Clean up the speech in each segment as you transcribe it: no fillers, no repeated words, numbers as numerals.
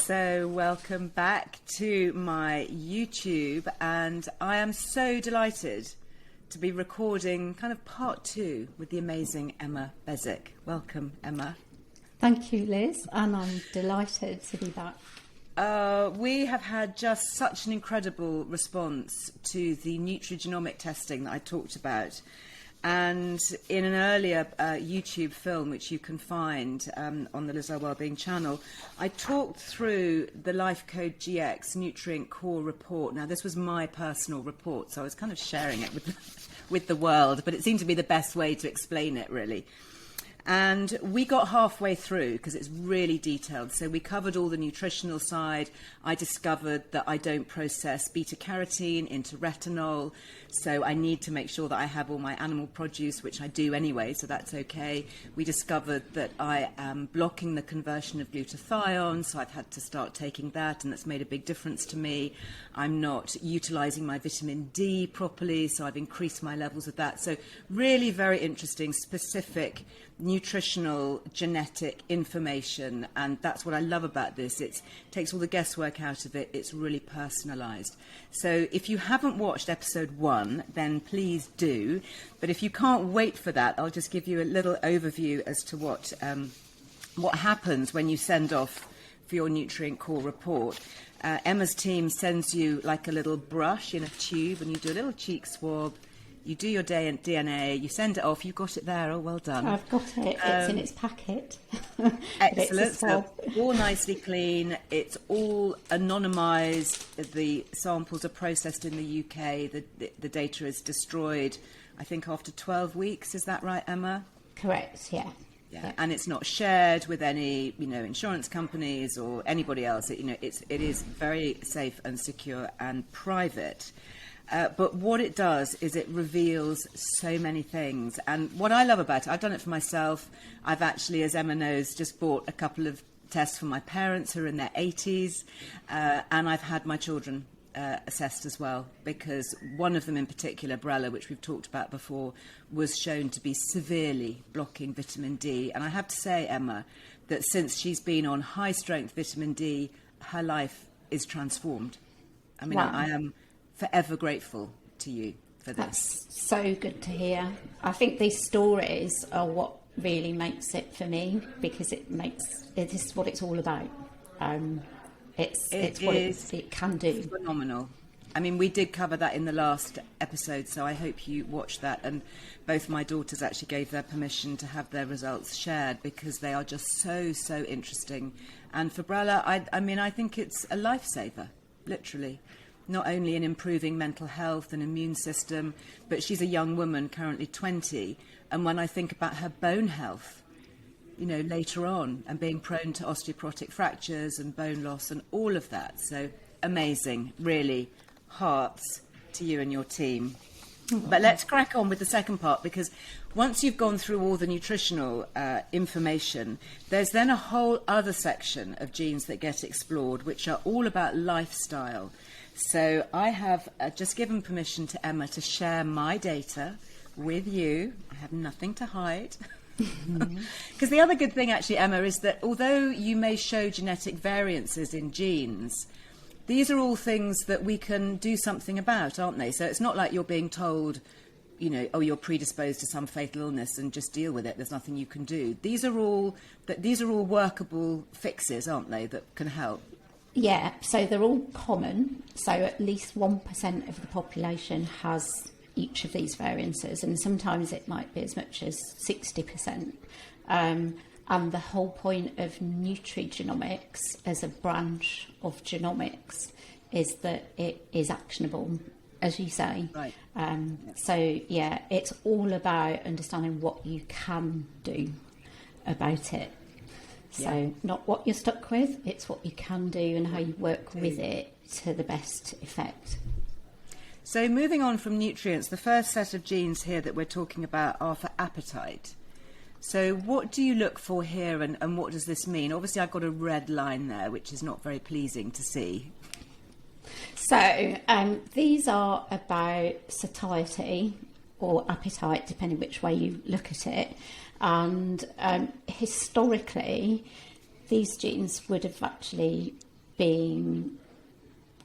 So welcome back to my YouTube, and I am so delighted to be recording kind of part 2 with the amazing Emma Beswick. Welcome, Emma. Thank you, Liz, and I'm delighted to be back. We have had just such an incredible response to the Nutrigenomic testing that I talked about. And in an earlier YouTube film, which you can find on the Earle Wellbeing channel, I talked through the Lifecode Gx Nutrient Core report. Now, this was my personal report, so I was kind of sharing it with the world, but it seemed to be the best way to explain it, really. And we got halfway through because it's really detailed. So we covered all the nutritional side. I discovered that I don't process beta-carotene into retinol. So I need to make sure that I have all my animal produce, which I do anyway, so that's okay. We discovered that I am blocking the conversion of glutathione, so I've had to start taking that, and that's made a big difference to me. I'm not utilising my vitamin D properly, so I've increased my levels of that. So really very interesting, specific nutritional genetic information, and that's what I love about this. It takes all the guesswork out of it. It's really personalized. So if you haven't watched episode 1, then please do, but if you can't wait for that, I'll just give you a little overview as to what happens when you send off for your nutrient core report. Emma's team sends you like a little brush in a tube, and you do a little cheek swab. You do your DNA, you send it off. You've got it there. Oh, well done. I've got it. It's in its packet. Excellent. So all nicely clean. It's all anonymised. The samples are processed in the UK. The data is destroyed, I think, after 12 weeks. Is that right, Emma? Correct, yeah. Yeah, and it's not shared with any, insurance companies or anybody else. It is very safe and secure and private. But what it does is it reveals so many things. And what I love about it, I've done it for myself. I've actually, as Emma knows, just bought a couple of tests for my parents who are in their 80s. And I've had my children assessed as well, because one of them in particular, Earle, which we've talked about before, was shown to be severely blocking vitamin D. And I have to say, Emma, that since she's been on high-strength vitamin D, her life is transformed. I mean, wow. I am forever grateful to you for this. That's so good to hear. I think these stories are what really makes it for me, because it is what it's all about. It's what it can do. Phenomenal. I mean, we did cover that in the last episode, so I hope you watched that. And both my daughters actually gave their permission to have their results shared, because they are just so interesting. And for Earle, I think it's a lifesaver, literally. Not only in improving mental health and immune system, but she's a young woman, currently 20. And when I think about her bone health, later on, and being prone to osteoporotic fractures and bone loss and all of that. So amazing, really. Hearts to you and your team. But let's crack on with the second part, because once you've gone through all the nutritional information, there's then a whole other section of genes that get explored, which are all about lifestyle. So I have just given permission to Emma to share my data with you. I have nothing to hide. Because the other good thing, actually, Emma, is that although you may show genetic variances in genes, these are all things that we can do something about, aren't they? So it's not like you're being told, you're predisposed to some fatal illness and just deal with it. There's nothing you can do. These are all workable fixes, aren't they, that can help? Yeah, so they're all common. So at least 1% of the population has each of these variances, and sometimes it might be as much as 60%. And the whole point of nutrigenomics as a branch of genomics is that it is actionable, as you say. Right. So, yeah, it's all about understanding what you can do about it. So not what you're stuck with, it's what you can do and how you work with it to the best effect. So moving on from nutrients, the first set of genes here that we're talking about are for appetite. So what do you look for here, and what does this mean? Obviously, I've got a red line there, which is not very pleasing to see. So these are about satiety or appetite, depending which way you look at it. And historically, these genes would have actually being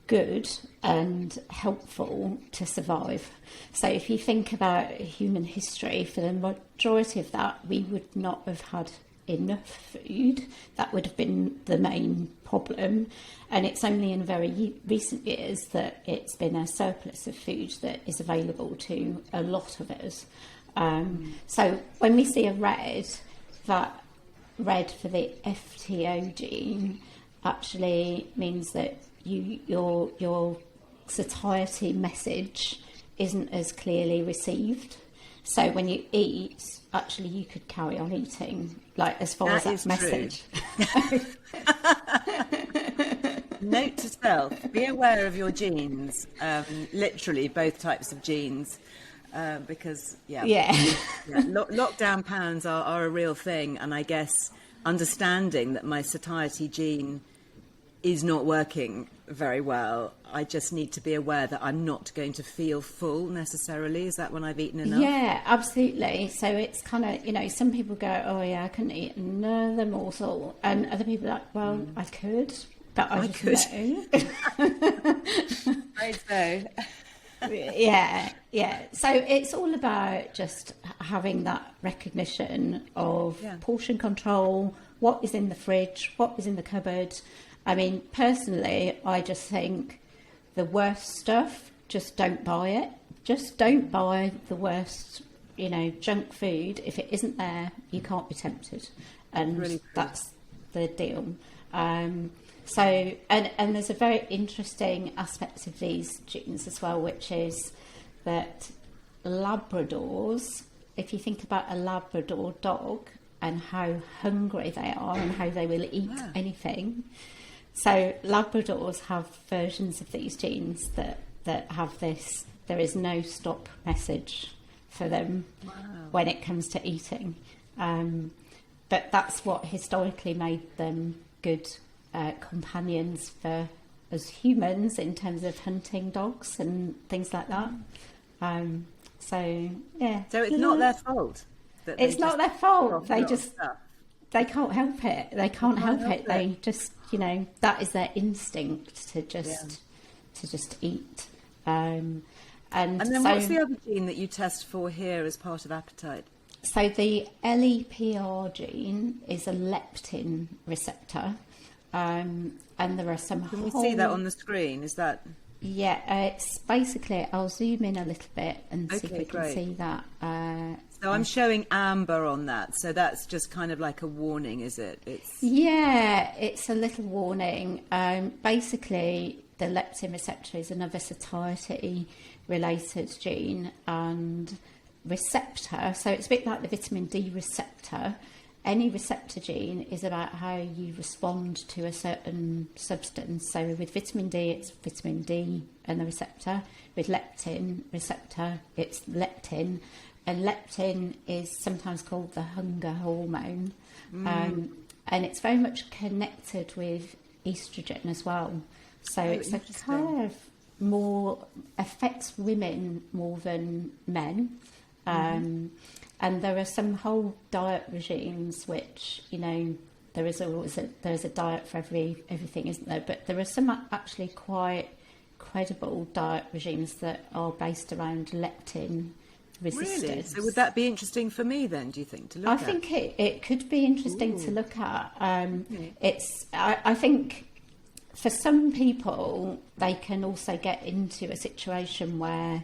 good and helpful to survive. So if you think about human history, for the majority of that, we would not have had enough food. That would have been the main problem. And it's only in very recent years that it's been a surplus of food that is available to a lot of us. So when we see a red, that red for the FTO gene actually means that your satiety message isn't as clearly received. So when you eat, actually you could carry on eating, like as far as that message. Note to self, be aware of your genes, literally both types of genes, because lockdown pounds are a real thing, and I guess understanding that my satiety gene is not working very well, I just need to be aware that I'm not going to feel full necessarily. Is that when I've eaten enough? Yeah, absolutely. So it's kind of, some people go, oh yeah, I couldn't eat another morsel, and other people are like, well, I could, but I just know. Right, so. Yeah. So it's all about just having that recognition of portion control, what is in the fridge, what is in the cupboard. I mean, personally, I just think the worst stuff, just don't buy it. Just don't buy the worst, junk food. If it isn't there, you can't be tempted. And really that's the deal. So, and there's a very interesting aspect of these genes as well, which is that Labradors, if you think about a Labrador dog and how hungry they are and how they will eat anything. So Labradors have versions of these genes that have this, there is no stop message for them when it comes to eating. But that's what historically made them good companions for us humans in terms of hunting dogs and things like that. So it's not their fault. It's not their fault. They can't help it. They can't help it. They just, that is their instinct to just eat. And then what's the other gene that you test for here as part of appetite? So the LEPR gene is a leptin receptor. And there are some. Can we see that on the screen? Is that? Yeah, it's basically. I'll zoom in a little bit and see if we can see that. So I'm showing amber on that. So that's just kind of like a warning, is it? It's a little warning. Basically, the leptin receptor is another satiety-related gene and receptor. So it's a bit like the vitamin D receptor. Any receptor gene is about how you respond to a certain substance. So with vitamin D, it's vitamin D and the receptor. With leptin receptor, it's leptin. And leptin is sometimes called the hunger hormone. And it's very much connected with estrogen as well. So it's a kind of more, affects women more than men. And there are some whole diet regimes which, there is a diet for everything, isn't there? But there are some actually quite credible diet regimes that are based around leptin resistance. Really? So would that be interesting for me then, do you think, to look at? I think it could be interesting to look at. I think for some people, they can also get into a situation where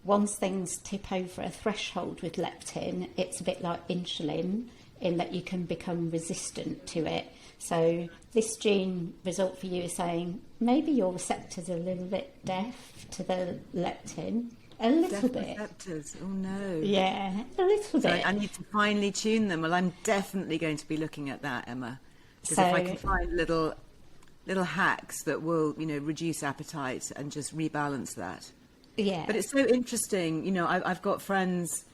once things tip over a threshold with leptin, it's a bit like insulin in that you can become resistant to it. So this gene result for you is saying maybe your receptors are a little bit deaf to the leptin. A little bit. Receptors. Oh no. Yeah, a little bit. I need to finely tune them. Well, I'm definitely going to be looking at that, Emma. Because if I can find little hacks that will, reduce appetite and just rebalance that. Yeah. But it's so interesting. I've got friends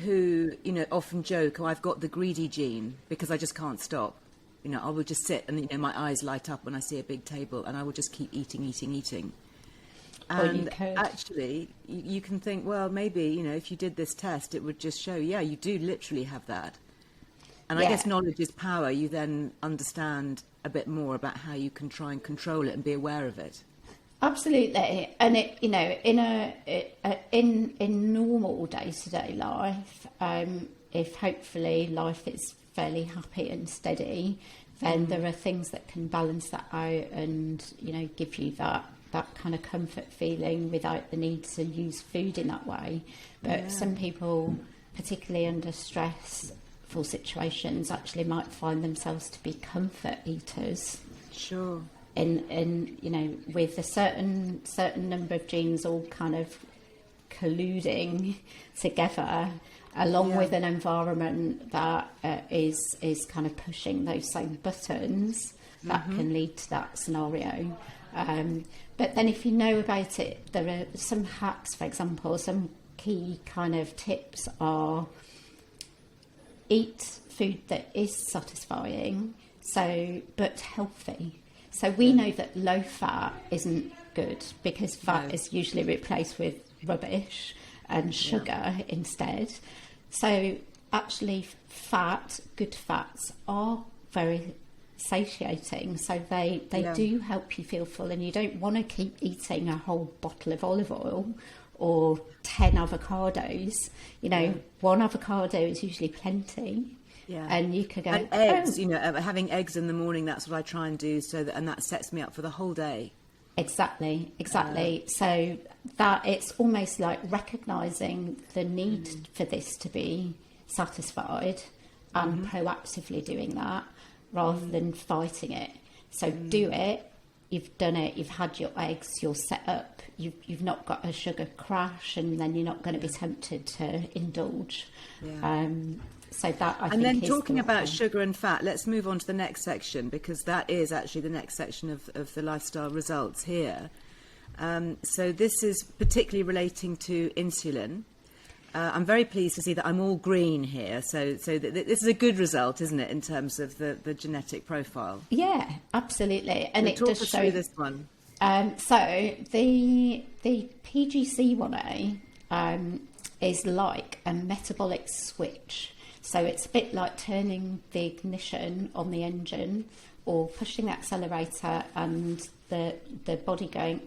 who, often joke, I've got the greedy gene because I just can't stop. I will just sit and, my eyes light up when I see a big table and I will just keep eating. And actually, you can think, well, maybe, if you did this test, it would just show, you do literally have that. And I guess knowledge is power. You then understand a bit more about how you can try and control it and be aware of it. Absolutely, and it, you know, in normal day-to-day life, if hopefully life is fairly happy and steady, then there are things that can balance that out and, you know, give you that kind of comfort feeling without the need to use food in that way. But some people, particularly under stressful situations, actually might find themselves to be comfort eaters. Sure. In you know, with a certain number of genes all kind of colluding together, along with an environment that is kind of pushing those same buttons, that can lead to that scenario. But then if you know about it, there are some hacks, for example, some key kind of tips are eat food that is satisfying, but healthy. So we know that low fat isn't good because fat is usually replaced with rubbish and sugar instead. So actually good fats are very satiating. So they do help you feel full, and you don't want to keep eating a whole bottle of olive oil or 10 avocados. You know, one avocado is usually plenty. Yeah. And you could go... And eggs, you know, having eggs in the morning, that's what I try and do, and that sets me up for the whole day. Exactly. So that it's almost like recognising the need for this to be satisfied and proactively doing that rather than fighting it. So do it. You've done it. You've had your eggs. You're set up. You've not got a sugar crash, and then you're not going to be tempted to indulge. Yeah. So that I think. And then talking about sugar and fat, let's move on to the next section, because that is actually the next section of the lifestyle results here. So this is particularly relating to insulin. I'm very pleased to see that I'm all green here. So this is a good result, isn't it, in terms of the genetic profile? Yeah, absolutely. And so it does us show through this one. So the PGC1A is like a metabolic switch. So it's a bit like turning the ignition on the engine or pushing the accelerator, and the body going,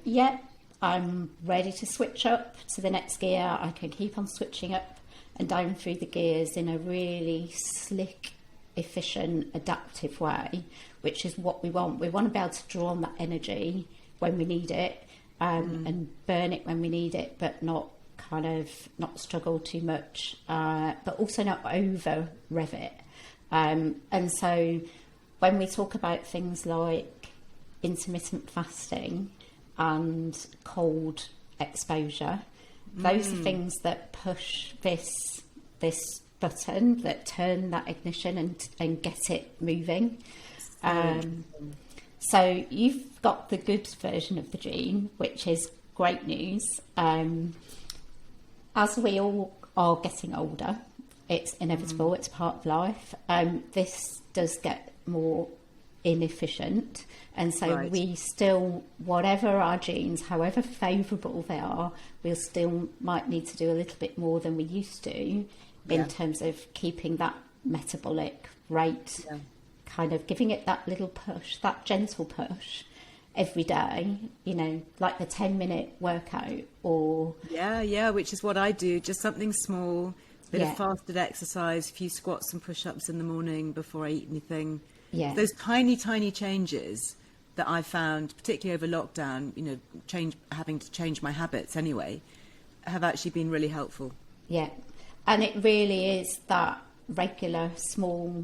I'm ready to switch up to the next gear. I can keep on switching up and down through the gears in a really slick, efficient, adaptive way, which is what we want. We want to be able to draw on that energy when we need it, and burn it when we need it, but not struggle too much, but also not over rev it. And so when we talk about things like intermittent fasting and cold exposure, those are things that push this button, that turn that ignition and get it moving. So you've got the good version of the gene, which is great news. As we all are getting older, it's inevitable, it's part of life. This does get more inefficient, and so we still, whatever our genes, however favourable they are, we'll still might need to do a little bit more than we used to in terms of keeping that metabolic rate, kind of giving it that little push, that gentle push every day, you know, like the 10-minute workout or... Yeah, which is what I do, just something small, bit of fasted exercise, a few squats and push-ups in the morning before I eat anything. Yeah. Those tiny changes that I found, particularly over lockdown, you know, having to change my habits anyway, have actually been really helpful. Yeah, and it really is that regular, small,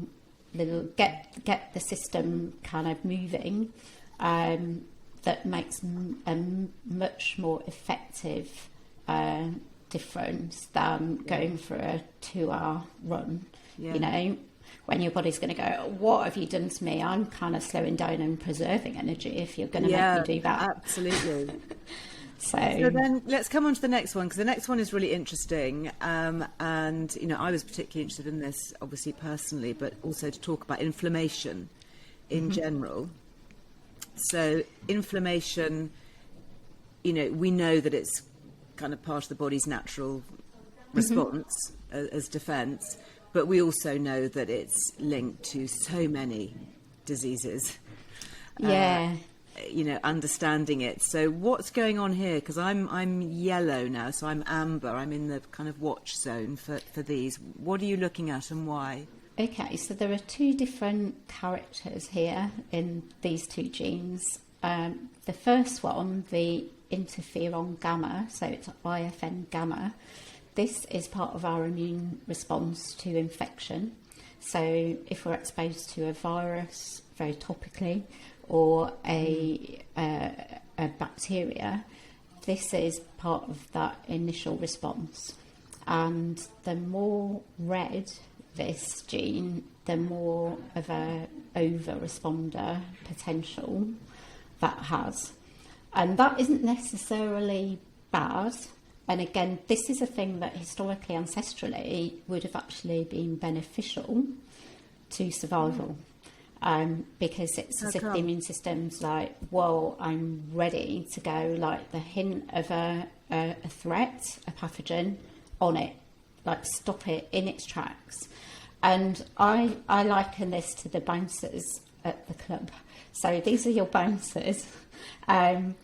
little, get the system kind of moving, that makes a much more effective difference than going for a 2-hour run. You know, when your body's going to go, what have you done to me? I'm kind of slowing down and preserving energy if you're going to make me do that. Absolutely. So then let's come on to the next one, because the next one is really interesting. And, you know, I was particularly interested in this, obviously personally, but also to talk about inflammation in general. So inflammation, you know, we know that it's kind of part of the body's natural response as defence, But we also know that it's linked to so many diseases. Yeah. Understanding it. So what's going on here? Because I'm yellow now, so I'm amber. I'm in the kind of watch zone for these. What are you looking at and why? Okay, so there are two different characters here in these two genes. The first one, the interferon gamma, so it's IFN gamma. This is part of our immune response to infection. So if we're exposed to a virus very topically, or a bacteria, this is part of that initial response. And the more red this gene, the more of a over-responder potential that has. And that isn't necessarily bad. And again, this is a thing that historically, ancestrally, would have actually been beneficial to survival. Because it's as if the immune system's like, well, I'm ready to go, like the hint of a threat, a pathogen, on it, like stop it in its tracks. And I liken this to the bouncers at the club. So these are your bouncers. When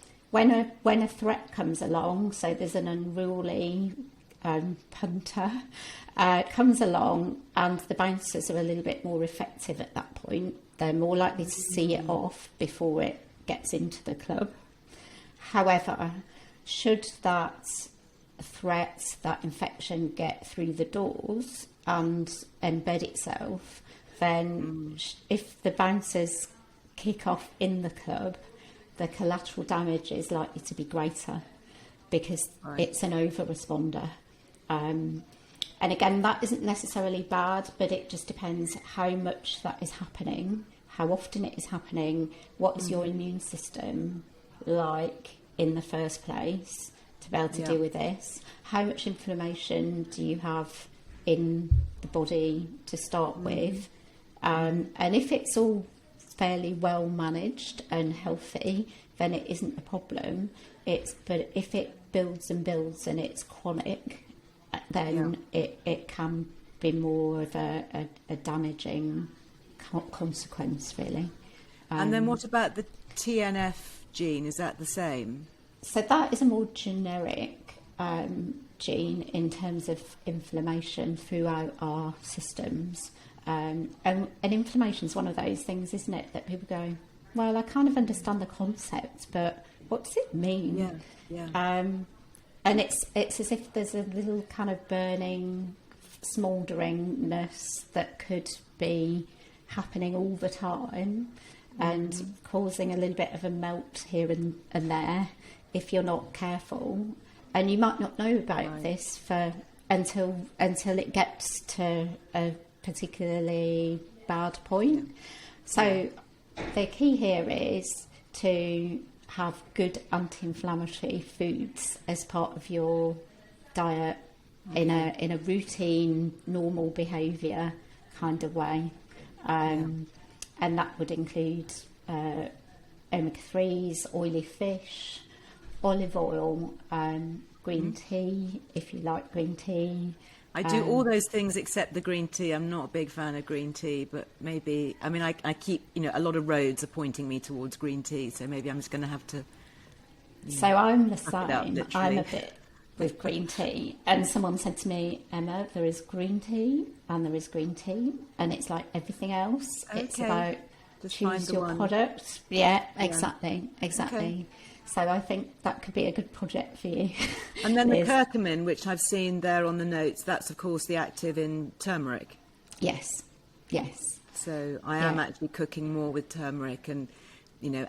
a threat comes along, so there's an unruly punter comes along, and the bouncers are a little bit more effective at that point. They're more likely to see it off before it gets into the club. However, should that threat, that infection get through the doors and embed itself, then if the bouncers kick off in the club, the collateral damage is likely to be greater because it's an over-responder. And again, that isn't necessarily bad, but it just depends how much that is happening, how often it is happening, what is your immune system like in the first place to be able to deal with this, how much inflammation do you have in the body to start with, and if it's all fairly well managed and healthy, then it isn't a problem. But if it builds and builds and it's chronic, then it can be more of a damaging consequence, really. And then what about the TNF gene? Is that the same? So that is a more generic gene in terms of inflammation throughout our systems. And inflammation is one of those things, isn't it, that people go, well, I kind of understand the concept, but what does it mean? And it's as if there's a little kind of burning, smoulderingness that could be happening all the time and causing a little bit of a melt here and there if you're not careful. And you might not know about this until it gets to a particularly bad point. So the key here is to have good anti-inflammatory foods as part of your diet in a routine, normal behaviour kind of way, and that would include omega-3s, oily fish, olive oil, green tea if you like green tea. I do all those things except the green tea. I'm not a big fan of green tea, but maybe, I mean, I keep, a lot of roads are pointing me towards green tea, so maybe I'm just going to have to. So I'm the same. I'm a bit with green tea. And someone said to me, Emma, there is green tea and there is green tea, and it's like everything else. Okay. It's about just choose your product. Yeah, exactly. Okay. So I think that could be a good project for you. And then the curcumin, which I've seen there on the notes, that's of course the active in turmeric. Yes. So I am actually cooking more with turmeric and,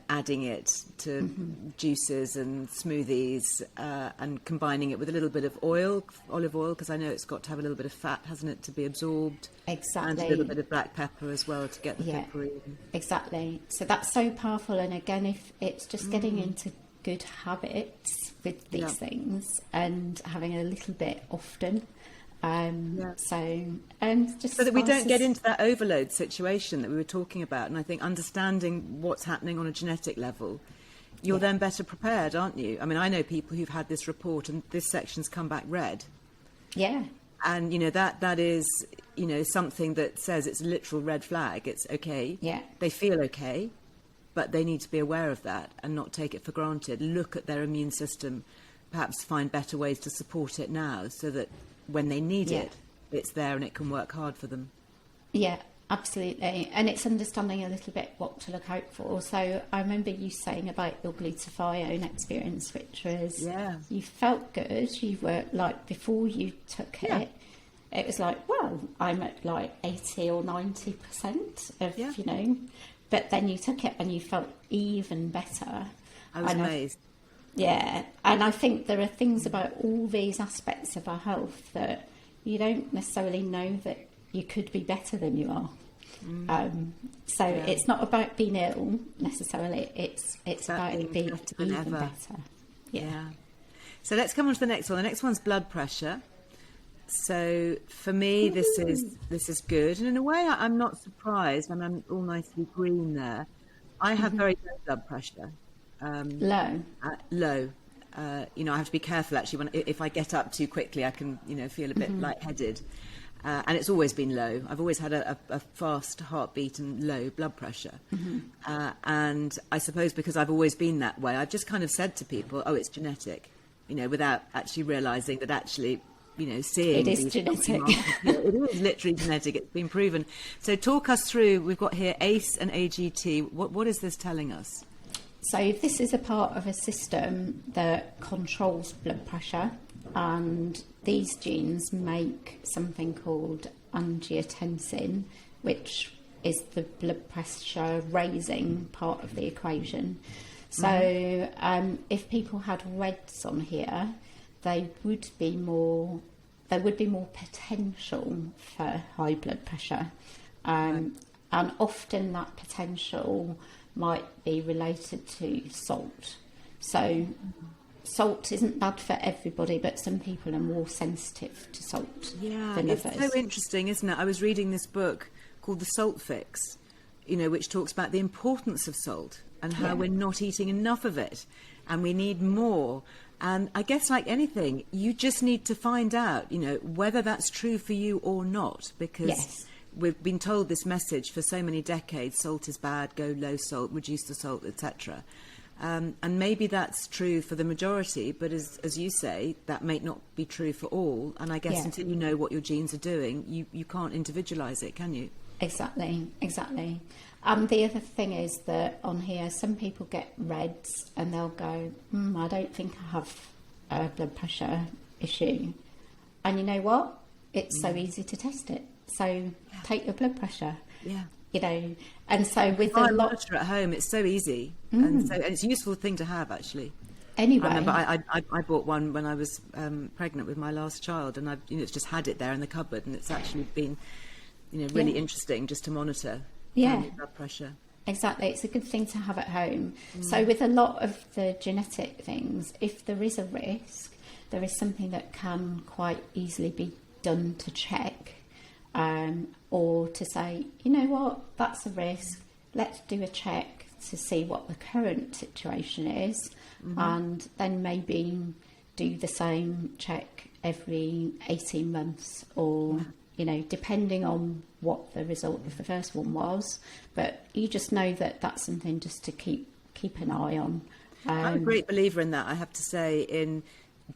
adding it to juices and smoothies and combining it with a little bit of olive oil, because I know it's got to have a little bit of fat, hasn't it, to be absorbed. Exactly. And a little bit of black pepper as well to get the peppery. Exactly. So that's so powerful. And again, if it's just getting into good habits with these things and having a little bit often, so that we don't get into that overload situation that we were talking about. And I think understanding what's happening on a genetic level, you're then better prepared, aren't you? I mean, I know people who've had this report and this section's come back red. And, you know, that is, you know, something that says it's a literal red flag. It's okay. Yeah. They feel okay, but they need to be aware of that and not take it for granted. Look at their immune system, perhaps find better ways to support it now so that when they need it, it's there and it can work hard for them. Yeah, absolutely. And it's understanding a little bit what to look out for. So I remember you saying about your glutathione experience, which was you felt good. You were like, before you took it was like, well, I'm at like 80 or 90% of, you know, but then you took it and you felt even better. I was amazed. Yeah, and I think there are things about all these aspects of our health that you don't necessarily know that you could be better than you are. So it's not about being ill necessarily. It's about it being even better. Yeah. So let's come on to the next one. The next one's blood pressure. So for me, this is good, and in a way, I'm not surprised. I'm all nicely green there. I have very low blood pressure. Low. Low. You know, I have to be careful actually. If I get up too quickly, I can, you know, feel a bit lightheaded. And it's always been low. I've always had a fast heartbeat and low blood pressure. And I suppose because I've always been that way, I've just kind of said to people, oh, it's genetic, you know, without actually realising that actually, you know, seeing it is genetic. It is literally genetic. It's been proven. So talk us through. We've got here ACE and AGT. What is this telling us? So this is a part of a system that controls blood pressure, and these genes make something called angiotensin, which is the blood pressure raising part of the equation. So if people had reds on here, there would be more potential for high blood pressure, and often that potential might be related to salt. So salt isn't bad for everybody, but some people are more sensitive to salt than others. It's so interesting, isn't it? I was reading this book called The Salt Fix, you know, which talks about the importance of salt and how we're not eating enough of it and we need more. And I guess like anything, you just need to find out, you know, whether that's true for you or not, because we've been told this message for so many decades: salt is bad, go low salt, reduce the salt, etc. And maybe that's true for the majority, but as you say, that may not be true for all. And I guess until you know what your genes are doing, you can't individualise it, can you? Exactly. The other thing is that on here, some people get reds and they'll go, I don't think I have a blood pressure issue. And you know what? It's so easy to test it. So take your blood pressure. Yeah. You know, and so with a lot at home, it's so easy, and it's a useful thing to have actually. Anyway, I remember I bought one when I was pregnant with my last child, and it's just had it there in the cupboard, and it's actually been, you know, really interesting just to monitor blood pressure. Exactly, it's a good thing to have at home. So with a lot of the genetic things, if there is a risk, there is something that can quite easily be done to check. Or to say, you know what, that's a risk, let's do a check to see what the current situation is, and then maybe do the same check every 18 months or, you know, depending on what the result of the first one was. But you just know that that's something just to keep an eye on. I'm a great believer in that, I have to say, in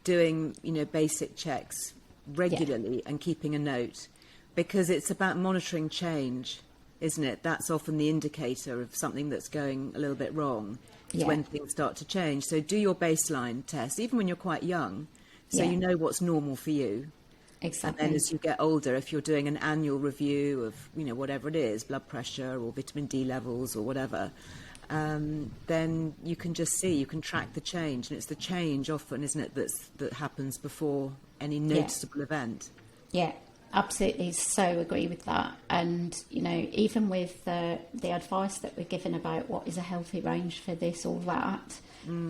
doing, you know, basic checks regularly and keeping a note. Because it's about monitoring change, isn't it? That's often the indicator of something that's going a little bit wrong, is when things start to change. So do your baseline test, even when you're quite young, so you know what's normal for you. Exactly. And then as you get older, if you're doing an annual review of, you know, whatever it is, blood pressure or vitamin D levels or whatever, then you can just see, you can track the change. And it's the change often, isn't it, that happens before any noticeable event. Yeah. Absolutely, so agree with that. And, you know, even with the advice that we're given about what is a healthy range for this or that,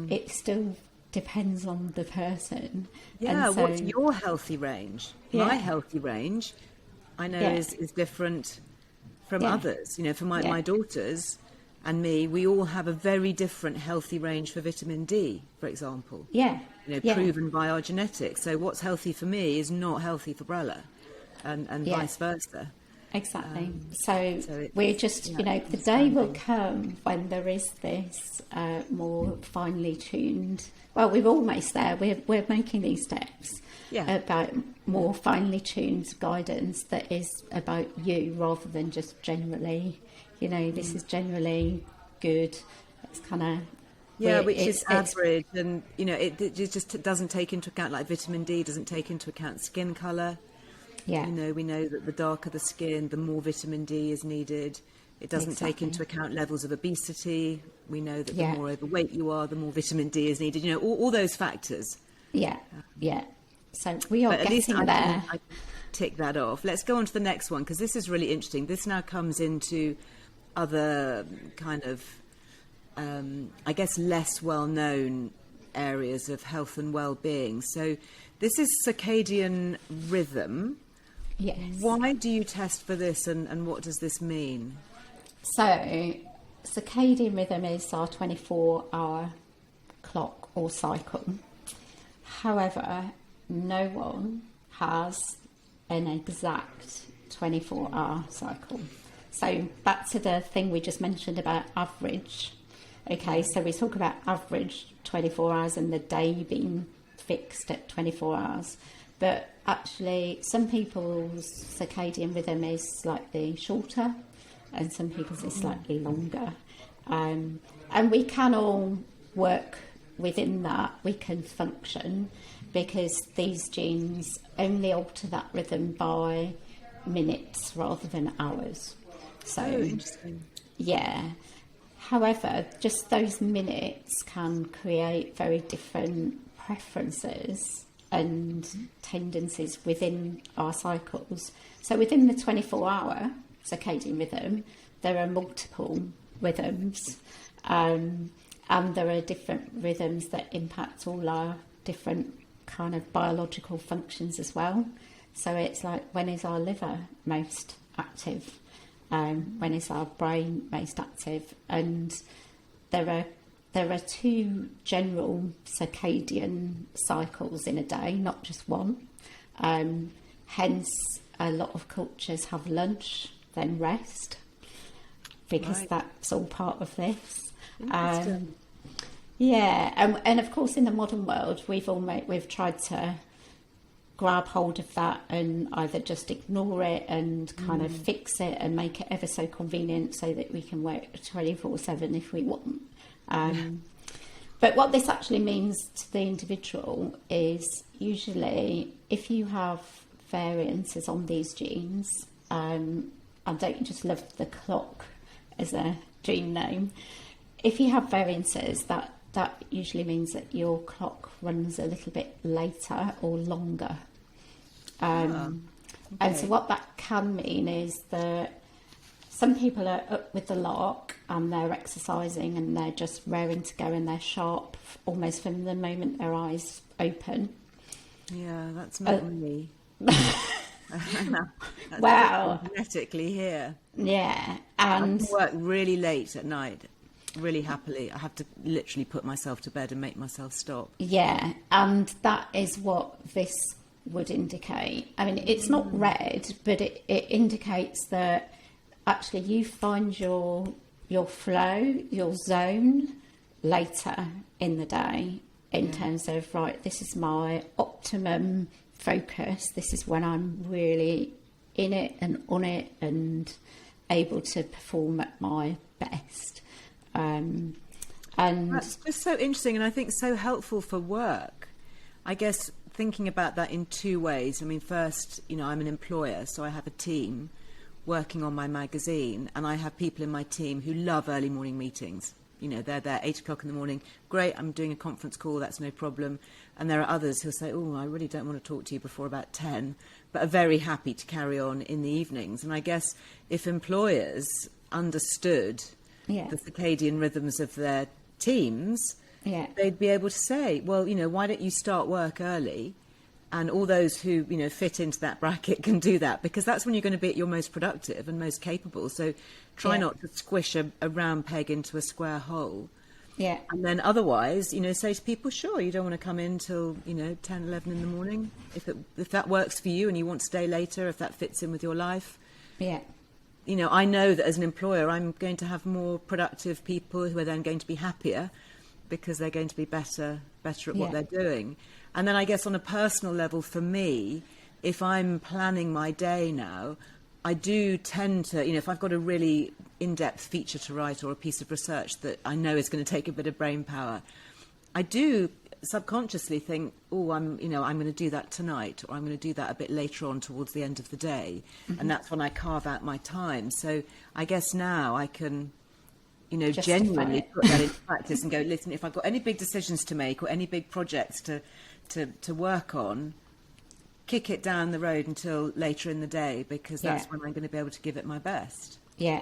it still depends on the person. Yeah, and so, what's your healthy range? My healthy range, I know, is different from others. You know, for my daughters, and me, we all have a very different healthy range for vitamin D, for example. Yeah. Proven by our genetics. So what's healthy for me is not healthy for Brella, and vice versa. Exactly. So we're just, the day will come when there is this more finely tuned. Well, we're almost there. We're making these steps about more finely tuned guidance that is about you rather than just generally. This is generally good. It's kind of which is average, and it just doesn't take into account, like vitamin D doesn't take into account skin colour. Yeah. We know that the darker the skin, the more vitamin D is needed. It doesn't take into account levels of obesity. We know that the more overweight you are, the more vitamin D is needed. All those factors. Yeah. So we are getting there. I tick that off. Let's go on to the next one, because this is really interesting. This now comes into other kind of, I guess, less well-known areas of health and well-being. So this is circadian rhythm. Yes. Why do you test for this, and what does this mean? So circadian rhythm is our 24-hour clock or cycle. However, no one has an exact 24-hour cycle. So back to the thing we just mentioned about average. Okay, so we talk about average 24 hours and the day being fixed at 24 hours. But actually, some people's circadian rhythm is slightly shorter and some people's is slightly longer. And we can all work within that. We can function because these genes only alter that rhythm by minutes rather than hours. So, interesting. Yeah. However, just those minutes can create very different preferences and tendencies within our cycles. So within the 24-hour circadian rhythm, there are multiple rhythms, and there are different rhythms that impact all our different kind of biological functions as well. So it's like, when is our liver most active? When is our brain most active? And there are two general circadian cycles in a day, not just one. Hence, a lot of cultures have lunch, then rest, because that's all part of this. And of course, in the modern world, we've tried to grab hold of that and either just ignore it and kind of fix it and make it ever so convenient so that we can work 24/7 if we want. But what this actually means to the individual is, usually if you have variances on these genes, I don't just love the clock as a gene name. If you have variances, that usually means that your clock runs a little bit later or longer. And so what that can mean is that some people are up with the lark and they're exercising and they're just raring to go and they're sharp almost from the moment their eyes open. Yeah, that's not me. Wow. Genetically here. Yeah. And I work really late at night, really happily. I have to literally put myself to bed and make myself stop. Yeah, and that is what this would indicate. I mean, it's not red, but it indicates that actually you find your flow, your zone later in the day in terms of, right, this is my optimum focus. This is when I'm really in it and on it and able to perform at my best. And that's just so interesting, and I think so helpful for work. I guess thinking about that in two ways. I mean, first, I'm an employer, so I have a team working on my magazine, and I have people in my team who love early morning meetings. They're there 8 o'clock in the morning. Great, I'm doing a conference call, that's no problem. And there are others who'll say, oh, I really don't want to talk to you before about 10, but are very happy to carry on in the evenings. And I guess if employers understood the circadian rhythms of their teams, they'd be able to say, well, why don't you start work early And all those who, fit into that bracket can do that, because that's when you're going to be at your most productive and most capable. So try not to squish a round peg into a square hole. Yeah. And then otherwise, say to people, sure, you don't want to come in till, 10, 11 in the morning. If that works for you and you want to stay later, if that fits in with your life. Yeah. I know that as an employer, I'm going to have more productive people who are then going to be happier because they're going to be better at what they're doing. And then I guess on a personal level for me, if I'm planning my day now, I do tend to, if I've got a really in-depth feature to write or a piece of research that I know is going to take a bit of brain power, I do subconsciously think, I'm going to do that tonight, or I'm going to do that a bit later on towards the end of the day. And that's when I carve out my time. So I guess now I can, genuinely put that into practice and go, listen, if I've got any big decisions to make or any big projects to work on, kick it down the road until later in the day, because that's when I'm going to be able to give it my best. Yeah.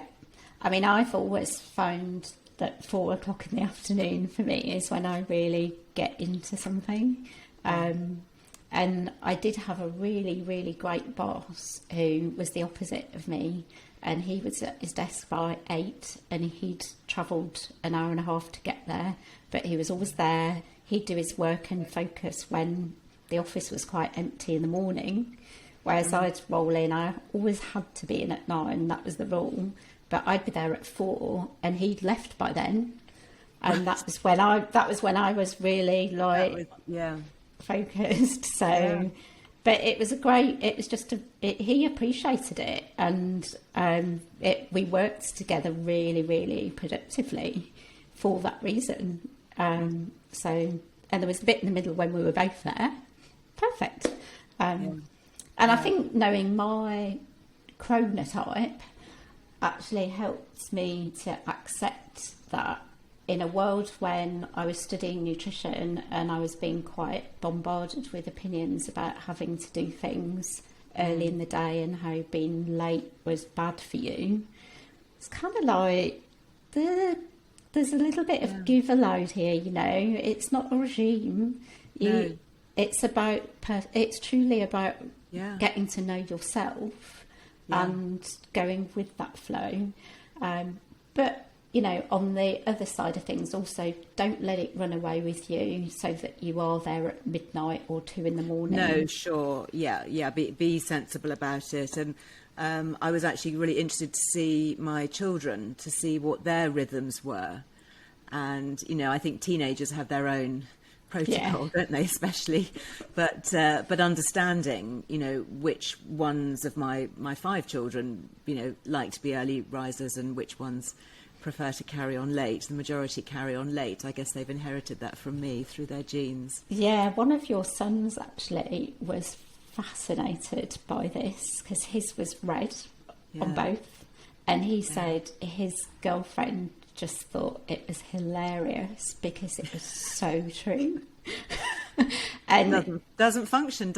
I mean, I've always found that 4 o'clock in the afternoon for me is when I really get into something. And I did have a really, really great boss who was the opposite of me. And he was at his desk by 8 and he'd travelled an hour and a half to get there. But he was always there. He'd do his work and focus when the office was quite empty in the morning. Whereas I'd roll in, I always had to be in at 9, that was the rule. But I'd be there at 4 and he'd left by then. And that was when I was really focused. So, but it was he appreciated it. And we worked together really, really productively for that reason. And there was a bit in the middle when we were both there. Perfect. And I think knowing my chronotype actually helped me to accept that in a world when I was studying nutrition and I was being quite bombarded with opinions about having to do things early in the day and how being late was bad for you. It's kind of like there's a little bit of give aloud here, It's not a regime. It's about. It's truly about getting to know yourself and going with that flow. But on the other side of things, also don't let it run away with you, so that you are there at midnight or 2 in the morning. No, sure, Be sensible about it. And I was actually really interested to see my children, to see what their rhythms were. And I think teenagers have their own protocol, don't they, especially, but understanding which ones of my 5 children like to be early risers and which ones prefer to carry on late. The majority carry on late. I guess they've inherited that from me through their genes. One of your sons actually was fascinated by this because his was red on both, and he said his girlfriend just thought it was hilarious because it was so true. And doesn't function.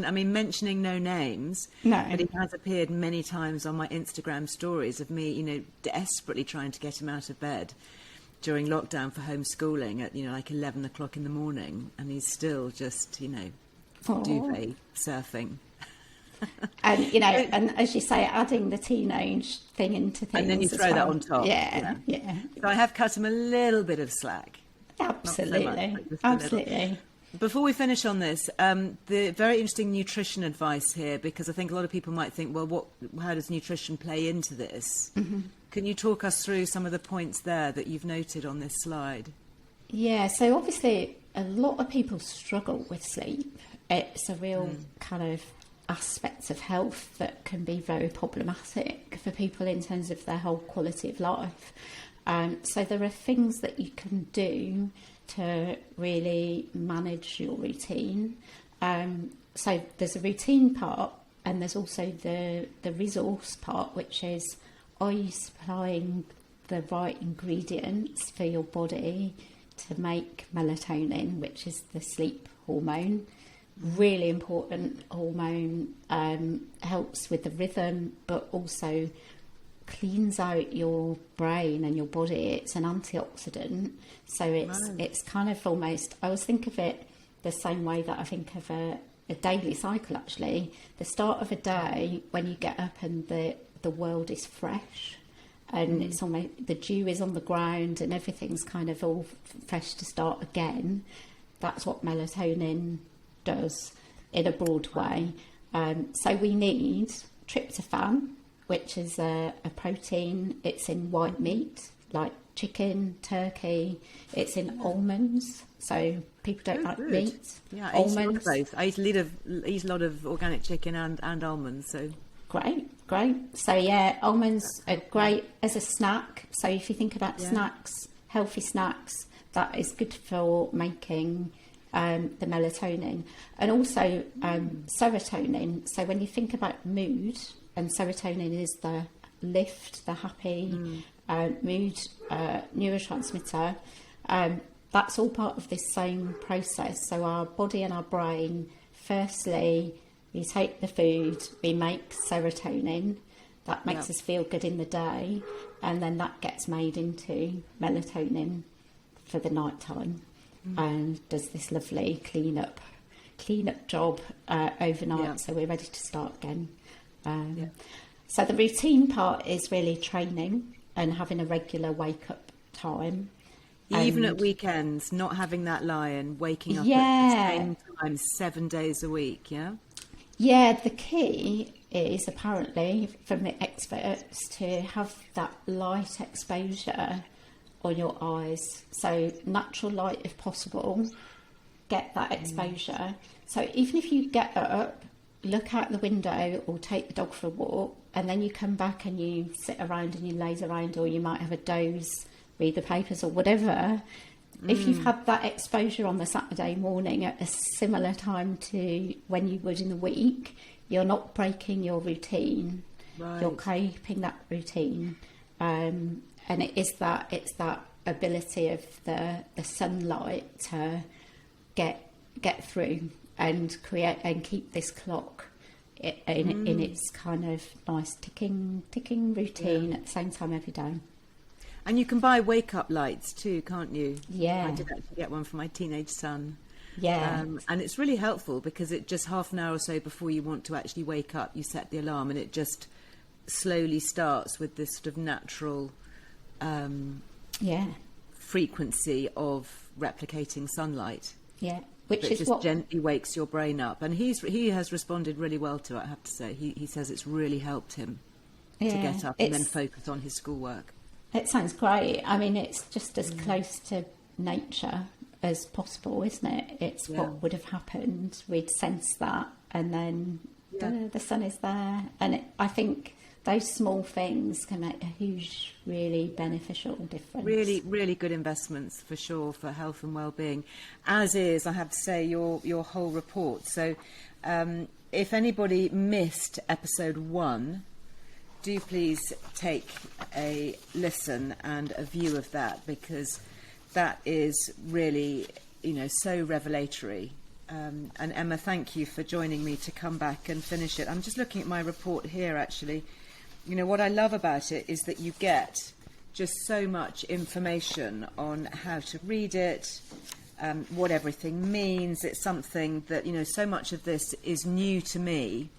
I mean, mentioning no names, but he has appeared many times on my Instagram stories of me, desperately trying to get him out of bed during lockdown for homeschooling at, like 11 o'clock in the morning, and he's still just, duvet surfing. And and as you say, adding the teenage thing into things, and then you throw that on top. So I have cut him a little bit of slack. Absolutely, absolutely. Before we finish on this, the very interesting nutrition advice here, because I think a lot of people might think, well, how does nutrition play into this? Mm-hmm. Can you talk us through some of the points there that you've noted on this slide? Yeah, so obviously a lot of people struggle with sleep. It's a real kind of aspect of health that can be very problematic for people in terms of their whole quality of life. So there are things that you can do to really manage your routine. So there's a routine part, and there's also the resource part, which is, are you supplying the right ingredients for your body to make melatonin, which is the sleep hormone? Really important hormone, helps with the rhythm, but also cleans out your brain and your body. It's an antioxidant, so it's kind of almost, I always think of it the same way that I think of a a daily cycle, actually. The start of a day when you get up and the world is fresh, and it's almost, the dew is on the ground and everything's kind of all fresh to start again. That's what melatonin does in a broad way. So we need tryptophan, which is a protein. It's in white meat, like chicken, turkey. It's in almonds, so people don't like meat. Yeah, I eat a lot of both. I eat a lot of organic chicken and almonds. So great. So yeah, almonds are great as a snack. So if you think about snacks, healthy snacks, that is good for making the melatonin, and also serotonin. So when you think about mood, and serotonin is the lift, the happy mood neurotransmitter, that's all part of this same process. So our body and our brain, firstly, we take the food, we make serotonin, that makes us feel good in the day, and then that gets made into melatonin for the night time, and does this lovely clean up job overnight, so we're ready to start again. So the routine part is really training and having a regular wake up time. Even at weekends, not having that lie-in, waking up at the same time 7 days a week, Yeah, the key is apparently from the experts to have that light exposure on your eyes. So natural light if possible, get that exposure. So even if you get up, look out the window or take the dog for a walk, and then you come back and you sit around and you laze around, or you might have a doze, read the papers or whatever. If you've had that exposure on the Saturday morning at a similar time to when you would in the week, you're not breaking your routine. Right. You're keeping that routine. And it's that ability of the sunlight to get through and create and keep this clock in its kind of nice ticking routine at the same time every day. And you can buy wake-up lights too, can't you? Yeah. I did actually get one for my teenage son. Yeah. And it's really helpful because it just half an hour or so before you want to actually wake up, you set the alarm, and it just slowly starts with this sort of natural frequency of replicating sunlight. Yeah. Which is just gently wakes your brain up. And he has responded really well to it, I have to say. He says it's really helped him to get up and then focus on his schoolwork. It sounds great. I mean, it's just as close to nature as possible, isn't it? It's what would have happened. We'd sense that, and then the sun is there. And I think those small things can make a huge, really beneficial difference. Really, really good investments for sure for health and well-being, as is, I have to say, your whole report. So if anybody missed episode 1, do please take a listen and a view of that, because that is really, so revelatory. And Emma, thank you for joining me to come back and finish it. I'm just looking at my report here, actually. What I love about it is that you get just so much information on how to read it, what everything means. It's something that, so much of this is new to me,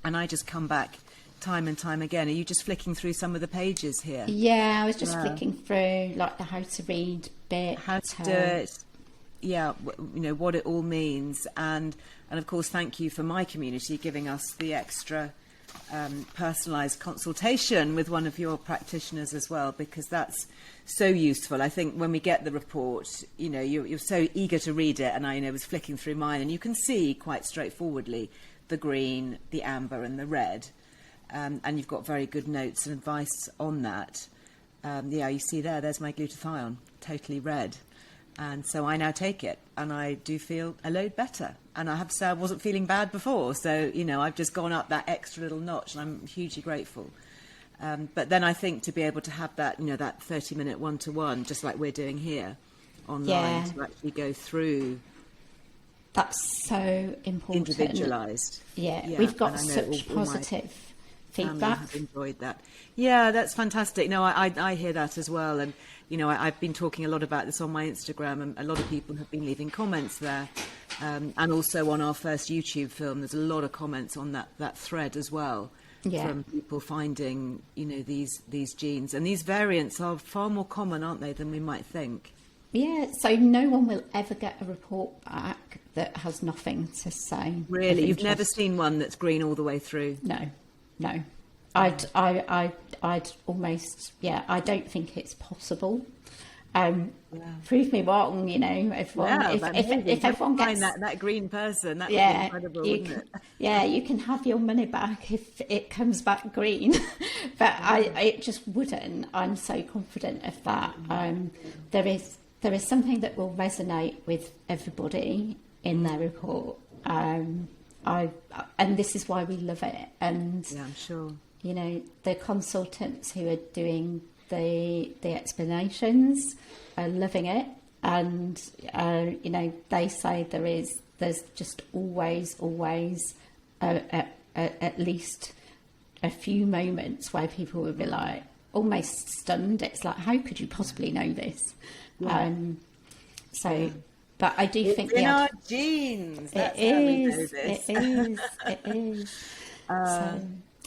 and I just come back time and time again. Are you just flicking through some of the pages here? Yeah, I was just flicking through like the how to read bit, how to do it, what it all means, and of course thank you for my community giving us the extra personalised consultation with one of your practitioners as well, because that's so useful. I think when we get the report, you're so eager to read it, and I was flicking through mine, and you can see quite straightforwardly the green, the amber and the red. And you've got very good notes and advice on that. You see there's my glutathione, totally red. And so I now take it, and I do feel a load better. And I have to say I wasn't feeling bad before, so, I've just gone up that extra little notch, and I'm hugely grateful. But then I think to be able to have that, that 30-minute one-to-one, just like we're doing here online, to actually go through. That's so important. Individualised. Yeah, we've got such positive feedback. Have enjoyed that. Yeah, that's fantastic. No, I hear that as well, and I've been talking a lot about this on my Instagram, and a lot of people have been leaving comments there. And also on our first YouTube film, there's a lot of comments on that thread as well, from people finding, these genes. And these variants are far more common, aren't they, than we might think? Yeah, so no one will ever get a report back that has nothing to say. Really? You've never seen one that's green all the way through? No. I'd almost, I don't think it's possible. Prove me wrong, everyone. If everyone gets that green person, that would be incredible, wouldn't it? Yeah, you can have your money back if it comes back green, but it just wouldn't. I'm so confident of that. There is something that will resonate with everybody in their report. And this is why we love it. And I'm sure. The consultants who are doing the explanations are loving it, and they say there's just always at least a few moments where people will be like almost stunned. It's like, how could you possibly know this? But I do think in our genes. That's how we know this. It is.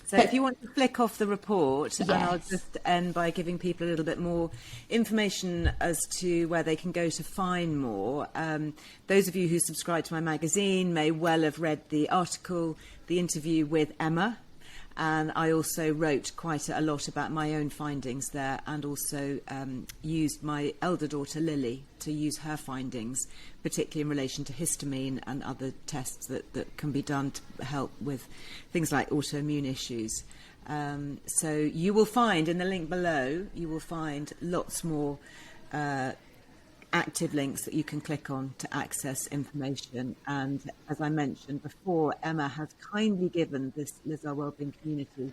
So if you want to flick off the report, and I'll just end by giving people a little bit more information as to where they can go to find more. Those of you who subscribe to my magazine may well have read the article, the interview with Emma. And I also wrote quite a lot about my own findings there, and also used my elder daughter Lily to use her findings, particularly in relation to histamine and other tests that can be done to help with things like autoimmune issues. So you will find in the link below, you will find lots more active links that you can click on to access information. And as I mentioned before, Emma has kindly given this Earle Wellbeing community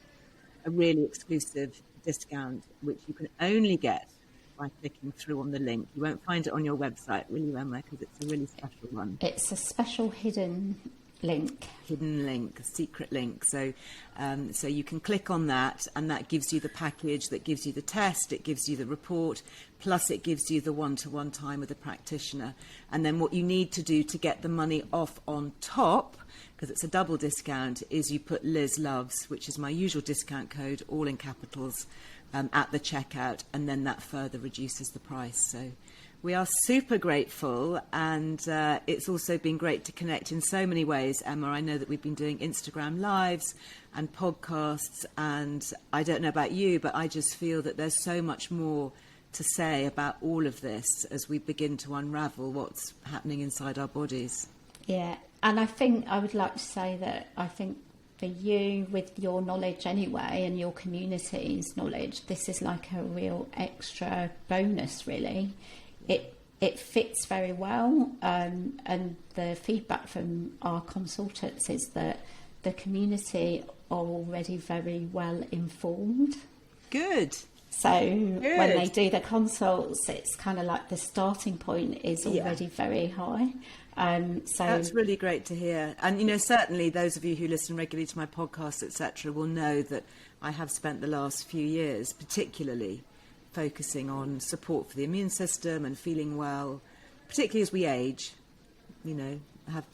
a really exclusive discount, which you can only get by clicking through on the link. You won't find it on your website, will you, Emma? Because it's a really special one. It's a special hidden link, a secret link. So you can click on that, and that gives you the package, that gives you the test, it gives you the report, plus it gives you the one-to-one time with a practitioner. And then what you need to do to get the money off on top, because it's a double discount, is you put Liz Loves, which is my usual discount code, all in capitals, at the checkout, and then that further reduces the price. So we are super grateful, and it's also been great to connect in so many ways, Emma. I know that we've been doing Instagram Lives and podcasts, and I don't know about you, but I just feel that there's so much more to say about all of this as we begin to unravel what's happening inside our bodies. Yeah, and I think I would like to say that I think for you, with your knowledge anyway, and your community's knowledge, this is like a real extra bonus, really. It fits very well, and the feedback from our consultants is that the community are already very well informed. Good. So when they do the consults, it's kind of like the starting point is already very high. So that's really great to hear. And certainly those of you who listen regularly to my podcasts, etc., will know that I have spent the last few years particularly focusing on support for the immune system and feeling well, particularly as we age. I have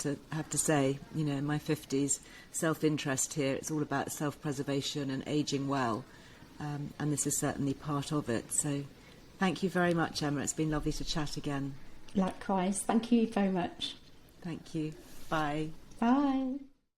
to say, in my 50s, self-interest here, it's all about self-preservation and aging well, and this is certainly part of it. So thank you very much, Emma. It's been lovely to chat again. Likewise. Thank you very much. Thank you. Bye. Bye.